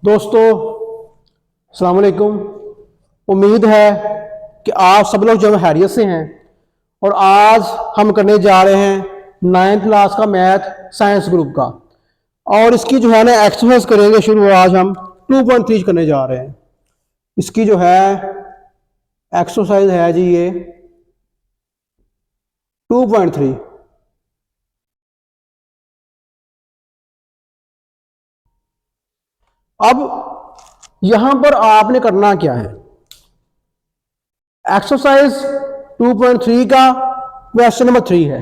दोस्तों अस्सलाम वालेकुम। उम्मीद है कि आप सब लोग जो है खैरियत से हैं और आज हम करने जा रहे हैं 9th क्लास का मैथ साइंस ग्रुप का और इसकी जो है ना एक्सरसाइज करेंगे शुरू। आज हम 2.3 करने जा रहे हैं। इसकी जो है एक्सरसाइज है जी ये 2.3। अब यहां पर आपने करना क्या है, एक्सरसाइज 2.3 का क्वेश्चन नंबर 3 है।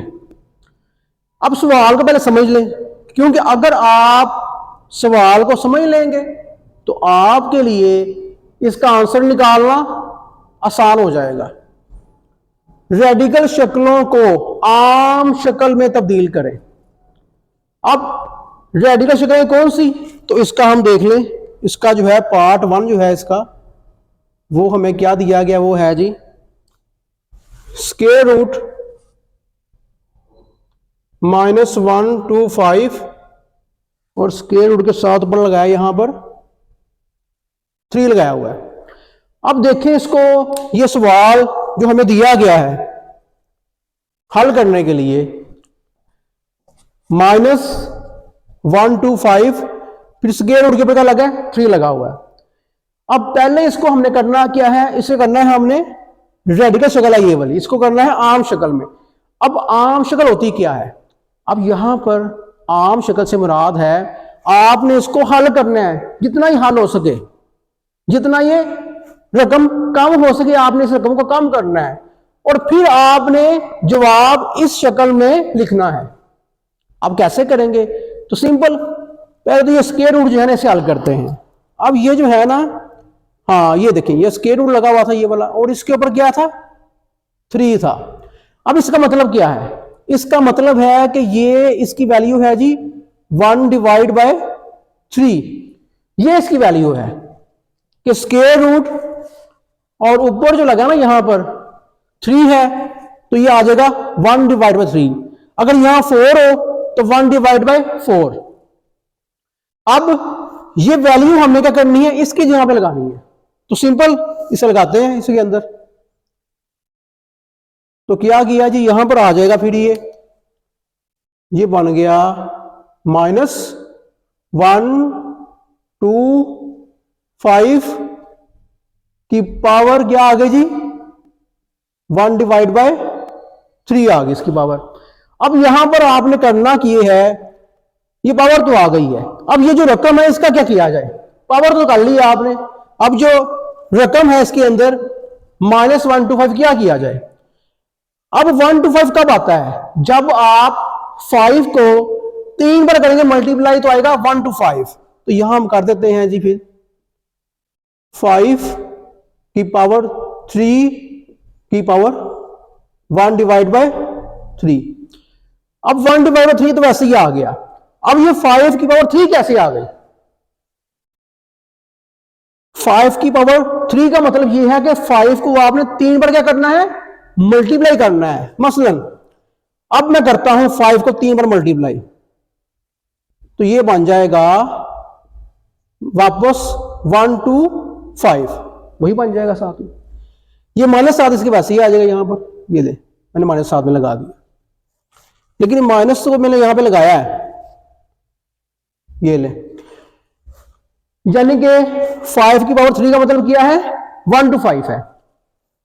अब सवाल को पहले समझ लें, क्योंकि अगर आप सवाल को समझ लेंगे तो आपके लिए इसका आंसर निकालना आसान हो जाएगा। रेडिकल शक्लों को आम शक्ल में तब्दील करें। अब रेडिकल शक्लें कौन सी, तो इसका हम देख लें। इसका जो है पार्ट 1 जो है इसका, वो हमें क्या दिया गया, वो है जी स्क्वायर रूट -1 to 5 और स्क्वायर रूट के साथ ऊपर लगाया, यहां पर 3 लगाया हुआ है। अब देखें इसको, ये सवाल जो हमें दिया गया है हल करने के लिए -1 to 5, फिर स्क्वायर रूट के ऊपर क्या लगा है, 3 लगा हुआ है। अब पहले इसको हमने करना क्या है, इसे करना है हमने रेडिकल शक्ल है ये वाली, इसको करना है आम शक्ल में। अब आम शक्ल होती क्या है, अब यहां पर आम शक्ल से मुराद है आपने इसको हल करना है, जितना ही हल हो सके, जितना ये रकम कम हो सके आपने इस रकम को कम करना है और फिर आपने जवाब इस शक्ल में लिखना है। अब कैसे करेंगे, तो सिंपल, पहले तो ये स्क्वायर रूट जो है ना इसे हल करते हैं। अब ये जो है ना, हाँ ये देखें, ये स्क्वायर रूट लगा हुआ था ये वाला और इसके ऊपर क्या था, 3 था। अब इसका मतलब क्या है, इसका मतलब है कि ये इसकी वैल्यू है जी 1/3। ये इसकी वैल्यू है कि स्क्वायर रूट और ऊपर जो लगा ना यहां पर 3 है तो ये आ जाएगा 1/3। अगर यहां 4 हो तो 1/4। अब ये वैल्यू हमने क्या करनी है, इसकी जगह पे लगानी है। तो सिंपल इसे लगाते हैं इसके अंदर, तो क्या किया जी, यहां पर आ जाएगा फिर ये बन गया -1 to 5 की पावर क्या आ गई जी 1/3 आ गई इसकी पावर। अब यहां पर आपने करना किए है, ये पावर तो आ गई है, अब ये जो रकम है इसका क्या किया जाए, पावर तो कर ली आपने, अब जो रकम है इसके अंदर -1 to 5 क्या किया जाए। अब 1 to 5 कब आता है, जब आप 5 को 3 बार करेंगे मल्टीप्लाई तो आएगा 1 to 5। तो यहां हम कर देते हैं जी फिर 5 की पावर 3 की पावर 1/3। अब 1/3 तो वैसे ही आ गया। अब ये 5 की पावर 3 कैसे आ गई, 5 की पावर 3 का मतलब ये है कि 5 को आपने 3 बार क्या करना है, मल्टीप्लाई करना है। मसलन अब मैं करता हूं 5 को 3 बार मल्टीप्लाई, तो ये बन जाएगा वापस 1 to 5, वही बन जाएगा साथ में। ये -7 इसके वैसे ही आ जाएगा यहां पर, ये ले मैंने -7 में लगा दिया, लेकिन माइनस तो मैंने यहां पे लगाया है, ये ले, यानी कि 5 की पावर 3 का मतलब क्या है 1 to 5 है।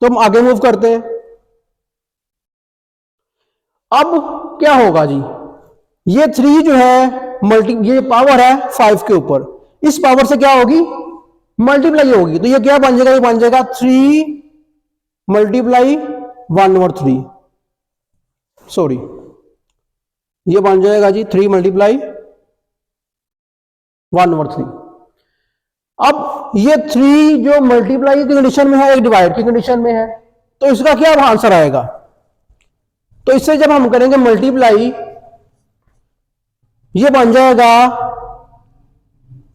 तो हम आगे मूव करते हैं। अब क्या होगा जी, ये 3 जो है ये पावर है 5 के ऊपर, इस पावर से क्या होगी मल्टीप्लाई होगी, तो ये क्या बन जाएगा, ये बन जाएगा 3 मल्टीप्लाई 1/3, सॉरी ये बन जाएगा जी 3 मल्टीप्लाई 1/3। अब ये 3 जो मल्टीप्लाई की कंडीशन में है, एक डिवाइड की कंडीशन में है, तो इसका क्या आंसर आएगा, तो इससे जब हम करेंगे मल्टीप्लाई, ये बन जाएगा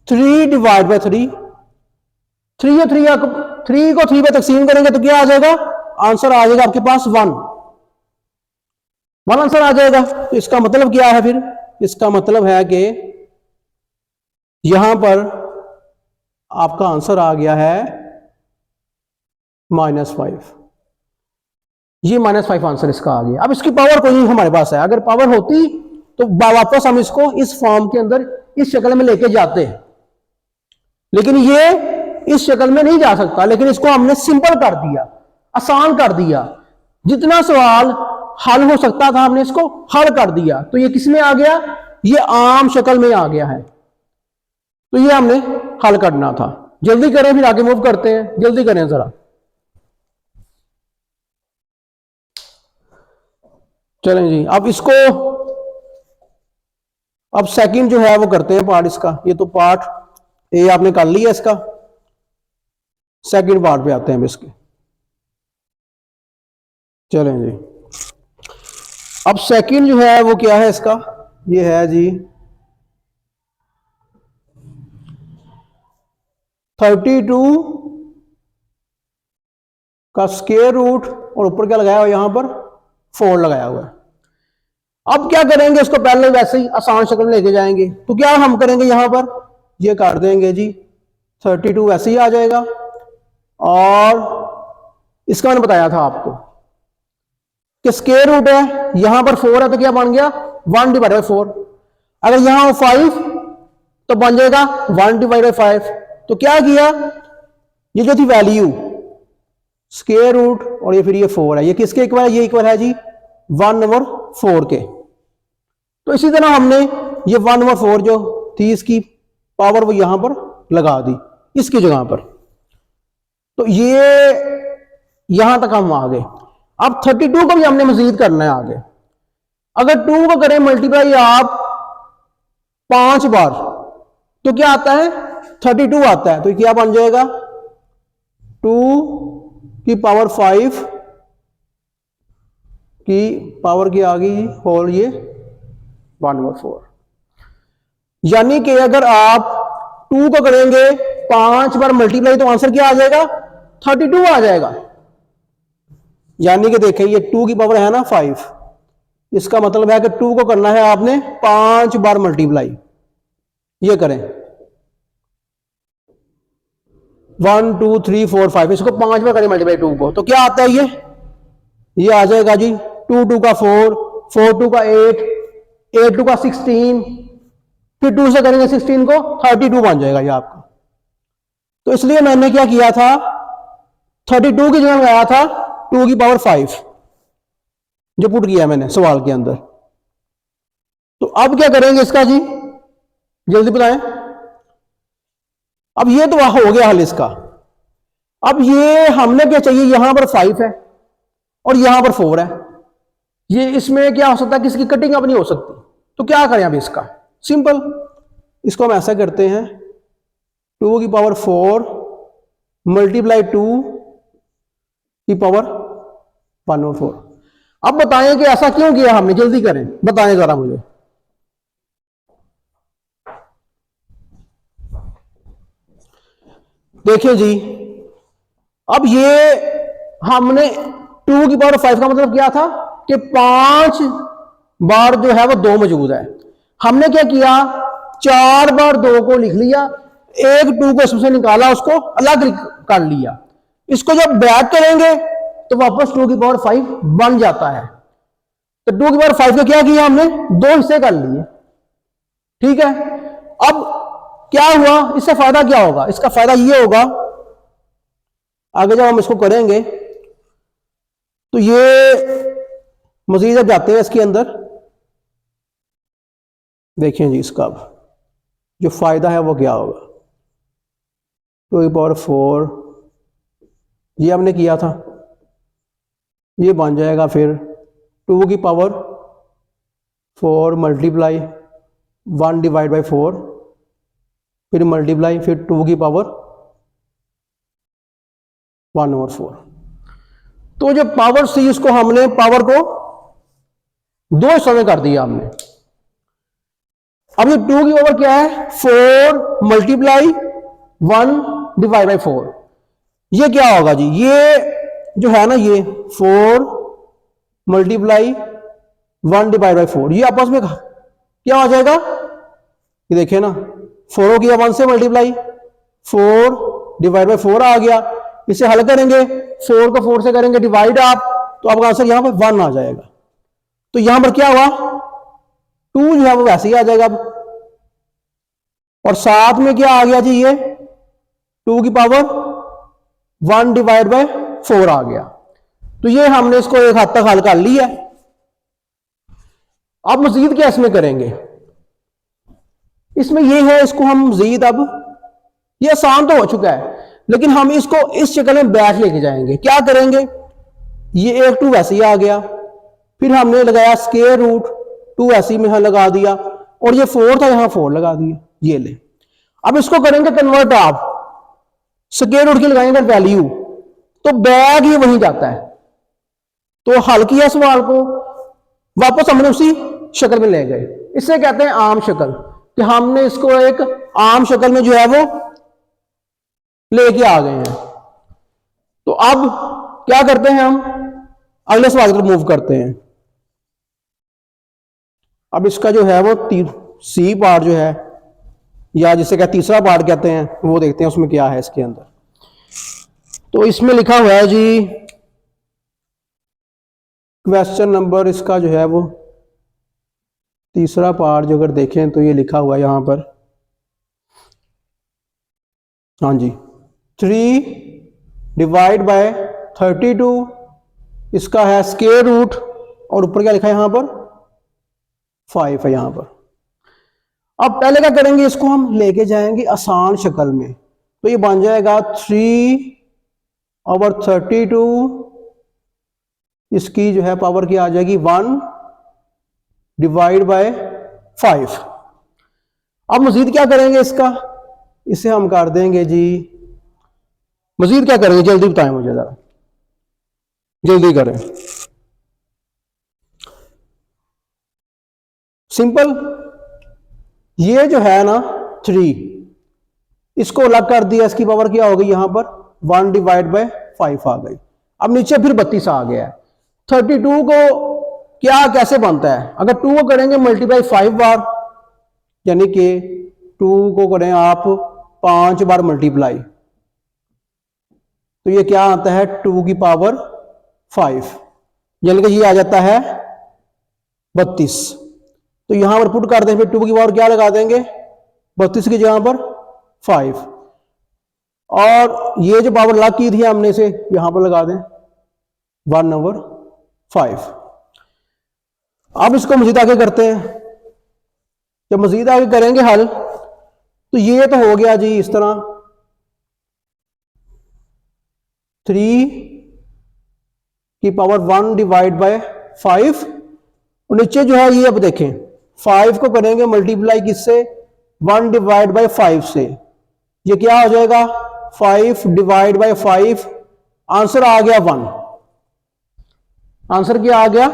3/3। 3 या 3 को 3 पे तकसीम करेंगे तो क्या आ जाएगा, आंसर आ जाएगा आपके पास 1 आंसर आ जाएगा। तो इसका मतलब क्या है फिर, इसका मतलब है कि यहां पर आपका आंसर आ गया है -5। ये -5 आंसर इसका आ गया। अब इसकी पावर कोई हमारे पास है, अगर पावर होती तो वापस हम इसको इस फॉर्म के अंदर इस शक्ल में लेके जाते हैं, लेकिन ये इस शक्ल में नहीं जा सकता। लेकिन इसको हमने सिंपल कर दिया, आसान कर दिया। जितना सवाल हल हो सकता था हमने इसको हल कर दिया। तो ये किस में आ गया? ये आम शक्ल में आ गया है। तो ये हमने हल करना था। जल्दी करें, फिर आगे मूव करते हैं। जल्दी करें जरा। चलें जी, अब इसको अब सेकंड जो है वो करते हैं पार्ट इसका। ये तो पार्ट ए आपने कर लिया इसका, सेकंड पार्ट पे आते हैं इसके। चलें जी, अब सेकंड जो है वो क्या है इसका? ये है जी 32 का स्क्वायर रूट, और ऊपर क्या लगाया हुआ? यहां पर 4 लगाया हुआ है। अब क्या करेंगे? इसको पहले वैसे ही आसान शक्ल में लेके जाएंगे। तो क्या हम करेंगे? यहां पर ये कर देंगे जी 32 वैसे ही आ जाएगा। और इसका मैंने बताया था आपको कि स्क्वायर रूट है, यहां पर 4 है तो क्या बन गया? 1/4। अगर यहां हो 5 तो बन जाएगा 1/5। तो क्या किया? ये जो थी वैल्यू स्क्वायर रूट और ये फिर ये 4 है, ये किसके इक्वल है? ये इक्वल है जी 1/4 के। तो इसी तरह हमने ये 1/4 जो थी इसकी पावर वो यहां पर लगा दी इसकी जगह पर। तो ये यहां तक हम आ गए। अब 32 को भी हमने मजीद करना है आगे। अगर 2 को करें मल्टीप्लाई आप 5 बार तो क्या आता है? 32 आता है। तो क्या बन जाएगा? 2 की पावर 5 की पावर की आ गई होल ये 1/4। यानी कि अगर आप 2 को करेंगे 5 बार मल्टीप्लाई तो आंसर क्या आ जाएगा? 32 आ जाएगा। यानी कि देखें ये 2 की पावर है ना 5, इसका मतलब है कि 2 को करना है आपने 5 बार मल्टीप्लाई। ये करें 1 2 3 4 5, इसको 5 बार करें मल्टीप्लाई 2 को, तो क्या आता है? ये आ जाएगा जी 2 2 का 4, 4 2 का 8, 8 2 का 16, फिर 2 से करेंगे 16 को 32 बन जाएगा ये आपका। तो इसलिए मैंने क्या किया था? 32 की जगह लगाया था 2 की पावर 5 जो पुट किया मैंने सवाल के अंदर। तो अब क्या करेंगे इसका जी? जल्दी बताएं। अब ये तो हो गया हल इसका। अब ये हमने क्या चाहिए? यहां पर 5 है और यहां पर 4 है। ये इसमें क्या हो सकता है? किसकी कटिंग अब नहीं हो सकती। तो क्या करें अब इसका? सिंपल, इसको हम ऐसा करते हैं 2 की पावर 4 मल्टीप्लाई 2 की पावर 1/4। अब बताएं कि ऐसा क्यों किया हमने? जल्दी करें, बताएं जरा मुझे। देखिए जी, अब ये हमने 2 की पावर 5 का मतलब क्या था कि 5 बार जो है वो 2 मौजूद है। हमने क्या किया? 4 बार 2 को लिख लिया, एक 2 को इसमें निकाला, उसको अलग कर लिया। इसको जब बैक करेंगे तो वापस 2 की पावर 5 बन जाता है। तो 2 की पावर 5 का क्या किया हमने? 2 हिस्से कर लिए। ठीक है, अब क्या हुआ? इससे फायदा क्या होगा? इसका फायदा ये होगा, आगे जब हम इसको करेंगे तो ये मजीद अब जाते हैं इसके अंदर। देखें जी, इसका अब जो फायदा है वो क्या होगा? 2 की पावर 4 ये हमने किया था, ये बन जाएगा फिर 2 की पावर 4 मल्टीप्लाई 1/4, फिर मल्टीप्लाई फिर 2 की पावर 1/4। तो जो पावर थी इसको हमने पावर को 2 हिस्सों में कर दिया हमने। अब ये 2 की पावर क्या है? 4 मल्टीप्लाई 1/4। ये क्या होगा जी? ये जो है ना, ये 4 मल्टीप्लाई 1/4, ये आपस में क्या हो जाएगा? ये देखिए ना, 4 हो गया 1 से मल्टीप्लाई, 4 डिवाइड बाई 4 आ गया। इसे हल करेंगे, 4 को 4 से करेंगे डिवाइड आप, तो आपका आंसर यहां पर 1 आ जाएगा। तो यहां पर क्या हुआ, 2 जो है वो वैसे ही आ जाएगा अब। और साथ में क्या आ गया जी, ये 2 की पावर 1 डिवाइड बाय 4 आ गया। तो ये हमने इसको एक हद तक हल कर लिया। अब मजीद क्या इसमें करेंगे, इसमें ये है, इसको हम मजीद, अब ये आसान तो हो चुका है, लेकिन हम इसको इस शक्ल में बैक लेके जाएंगे। क्या करेंगे, ये एक 2 वैसे ही आ गया, फिर हमने लगाया स्क्वायर रूट 2 ऐसे में यहां लगा दिया, और ये 4 था यहां 4 लगा दिया, ये ले। अब इसको करेंगे कन्वर्ट, आप स्क्वायर रूट की लगाएंगे वैल्यू, तो बैक ही वहीं जाता है। तो हल किया सवाल को, वापस हमने उसी शक्ल में ले गए। इससे कहते हैं आम शक्ल, कि हमने इसको एक आम शक्ल में जो है वो लेके आ गए हैं। तो अब क्या करते हैं, हम अगले सवाल की तरफ मूव करते हैं। अब इसका जो है वो सी पार्ट जो है, या जिसे क्या तीसरा पार्ट कहते हैं, वो देखते हैं उसमें क्या है इसके अंदर। तो इसमें लिखा हुआ है जी, क्वेश्चन नंबर इसका जो है वो तीसरा पार्ट जो अगर देखें तो ये लिखा हुआ है यहां पर, हाँ जी, 3 डिवाइड बाय 32, इसका है स्क्वायर रूट, और ऊपर क्या लिखा है यहां पर 5 है यहां पर। अब पहले क्या करेंगे, इसको हम लेके जाएंगे आसान शक्ल में, तो ये बन जाएगा 3/32, इसकी जो है पावर क्या आ जाएगी 1 डिवाइड बाय 5। अब मजीद क्या करेंगे इसका, इसे हम कर देंगे जी, मजीद क्या करेंगे जल्दी बताएं मुझे जरा, जल्दी करें। सिंपल, ये जो है ना 3, इसको अलग कर दिया, इसकी पावर क्या हो गई यहां पर 1 डिवाइड बाय 5 आ गई। अब नीचे फिर 32 आ गया है। 32 को क्या कैसे बनता है, अगर 2 को करेंगे मल्टीप्लाई 5 बार, यानी कि 2 को करें आप 5 बार मल्टीप्लाई, तो ये क्या आता है 2 की पावर 5, यानी कि ये आ जाता है 32। तो यहां पर पुट कर दें, फिर 2 की पावर क्या लगा देंगे 32 की जगह पर 5, और ये जो पावर लग की थी हमने इसे यहां पर लगा दें 1/5। अब इसको मजीद आगे करते हैं। जब मजीद आगे करेंगे हल, तो ये तो हो गया जी इस तरह 3 की पावर 1 डिवाइड बाय 5, और नीचे जो है ये अब देखें 5 को करेंगे मल्टीप्लाई किससे 1 डिवाइड बाय 5 से, ये क्या हो जाएगा 5 डिवाइड बाय 5, आंसर आ गया 1। आंसर क्या आ गया,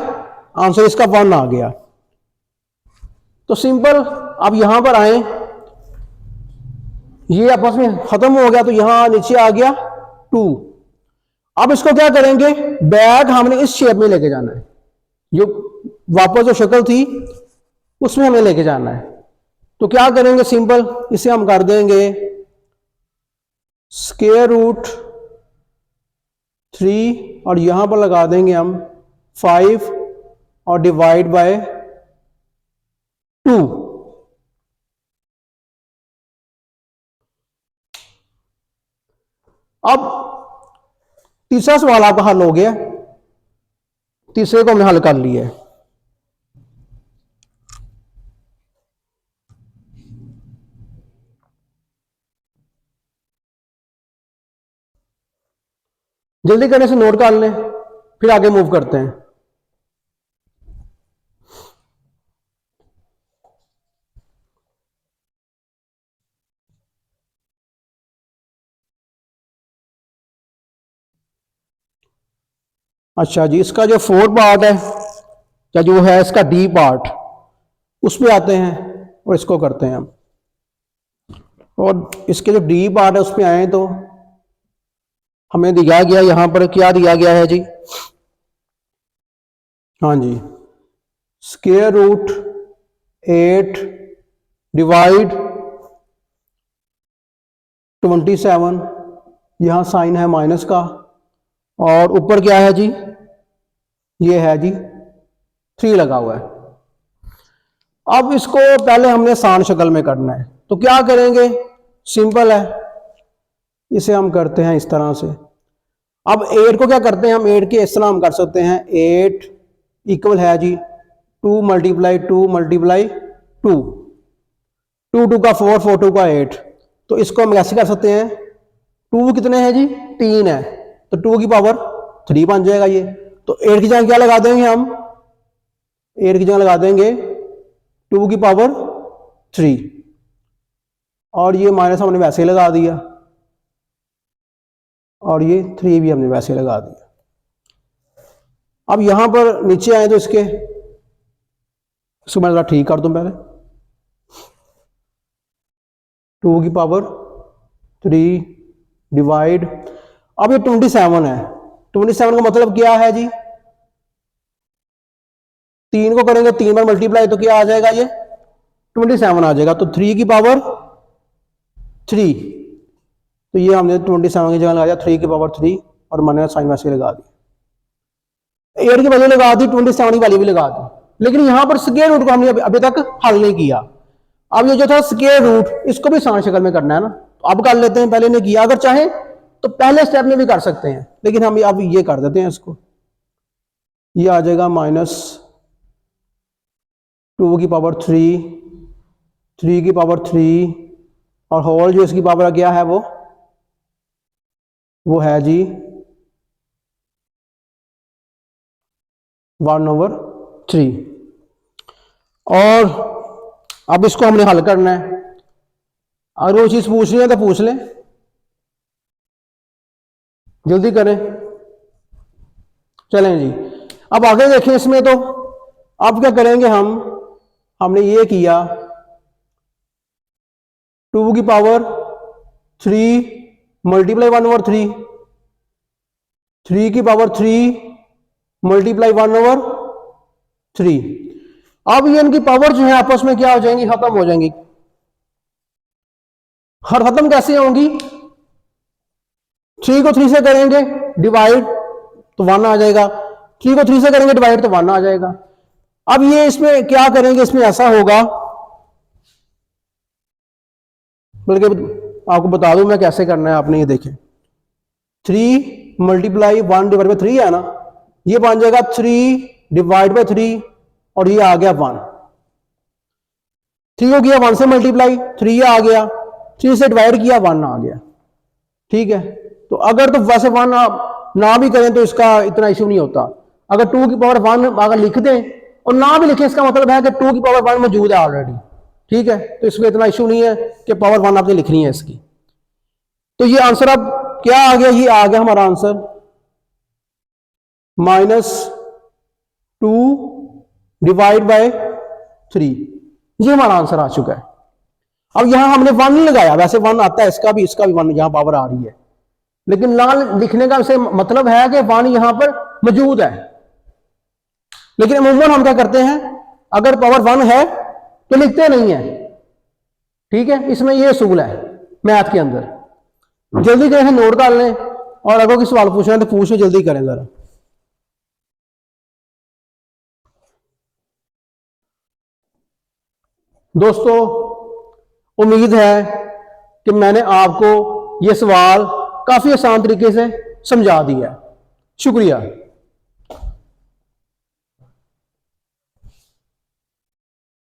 आंसर इसका 1 आ गया। तो सिंपल, अब यहां पर आए, ये आपस में खत्म हो गया, तो यहां नीचे आ गया 2। अब इसको क्या करेंगे, बैग हमने इस शेप में लेके जाना है, जो वापस जो शक्ल थी उसमें हमें लेके जाना है। तो क्या करेंगे, सिंपल, इसे हम कर देंगे स्क्वायर रूट 3, और यहां पर लगा देंगे हम 5 और डिवाइड बाय 2। अब तीसरा सवाल आपका हल हो गया, तीसरे को हमने हल कर लिया है। जल्दी करने से नोट कर लें, फिर आगे मूव करते हैं। अच्छा जी, इसका जो 4 पार्ट है, या जो है इसका डी पार्ट, उस पर आते हैं और इसको करते हैं हम। और इसके जो डी पार्ट है उस पर आए तो हमें दिया गया, यहां पर क्या दिया गया है जी, हाँ जी, स्क्वायर रूट 8 डिवाइड 27, यहाँ साइन है माइनस का, और ऊपर क्या है जी, ये है जी 3 लगा हुआ है। अब इसको पहले हमने आसान शक्ल में करना है, तो क्या करेंगे, सिंपल है, इसे हम करते हैं इस तरह से। अब 8 को क्या करते हैं हम, 8 के इस तरह हम कर सकते हैं, 8 इक्वल है जी 2 मल्टीप्लाई 2 मल्टीप्लाई 2, 2 2 का 4, 4 2 का 8, तो इसको हम ऐसे कर सकते हैं, 2 कितने हैं जी 3 है, तो 2 की पावर 3 बन जाएगा ये। तो 8 की जगह क्या लगा देंगे हम, 8 की जगह लगा देंगे 2 की पावर 3, और ये माइनस हमने वैसे ही लगा दिया, और ये 3 भी हमने वैसे लगा दिया। अब यहां पर नीचे आए तो इसको मैं ठीक कर दूं पहले, 2 की पावर 3 डिवाइड, अब ये 27 है, 27 का मतलब क्या है जी, 3 को करेंगे 3 बार मल्टीप्लाई तो क्या आ जाएगा, ये 27 आ जाएगा, तो 3 की पावर 3, तो ये हमने 27 की जगह लगाया 3 की पावर 3, और मैंने साइन वैसे लगा दी, 8 की वैल्यू लगा दी, 27 की वैल्यू भी लगा दी, लेकिन यहां पर स्क्वायर रूट को हमने अभी तक हल नहीं किया। अब ये जो था स्क्वायर रूट, इसको भी आसान शक्ल में करना है ना, तो अब कर लेते हैं, पहले ने किया, अगर चाहे तो पहले स्टेप में भी कर सकते हैं, लेकिन हम अब ये कर देते हैं इसको, ये आ जाएगा -2 की पावर 3, 3 की पावर 3, और होल जो इसकी पावर क्या है वो है जी 1/3। और अब इसको हमने हल करना है, अगर वो चीज पूछ रही है तो पूछ लें, जल्दी करें। चलें जी, अब आगे देखें इसमें, तो अब क्या करेंगे हमने ये किया 2 की पावर 3 मल्टीप्लाई 1/3, 3 की पावर 3 मल्टीप्लाई 1/3। अब ये इनकी पावर जो है आपस में क्या हो जाएंगी, खत्म हो जाएंगी। हर खत्म कैसे होंगी, 3 को 3 से करेंगे डिवाइड तो 1 आ जाएगा, 3 को 3 से करेंगे डिवाइड तो 1 आ जाएगा। अब ये इसमें क्या करेंगे, इसमें ऐसा होगा, बल्कि आपको बता दूं मैं कैसे करना है, आपने ये देखें, 3 मल्टीप्लाई 1 डिवाइड बाई 3 है ना, ये बन जाएगा 3 डिवाइड बाई 3, और ये आ गया 1, 3 को किया 1 से मल्टीप्लाई, 3 आ गया, 3 से डिवाइड किया 1 आ गया, ठीक है। तो अगर तो वैसे 1 ना भी करें तो इसका इतना इशू नहीं होता, अगर 2 की पावर 1 अगर लिख दें और ना भी लिखें, इसका मतलब है कि 2 की पावर 1 मौजूद है ऑलरेडी, ठीक है, तो इसमें इतना इशू नहीं है कि पावर 1 आपने लिखनी है इसकी। तो ये आंसर अब क्या आ गया, ये आ गया हमारा आंसर -2 डिवाइड बाय 3, ये हमारा आंसर आ चुका है। अब यहां हमने 1 नहीं लगाया, वैसे 1 आता है, इसका भी 1 यहां पावर आ रही है, लेकिन ना लिखने का से मतलब है कि 1 यहां पर मौजूद है, लेकिन अमूमन हम क्या करते हैं, अगर पावर 1 है तो लिखते नहीं है, ठीक है। इसमें ये असूल है मैथ के अंदर। जल्दी करें, नोट कर लें, और अगर कोई सवाल पूछना है तो पूछें, जल्दी करें जरा। दोस्तों, उम्मीद है कि मैंने आपको ये सवाल काफी आसान तरीके से समझा दिया है। शुक्रिया।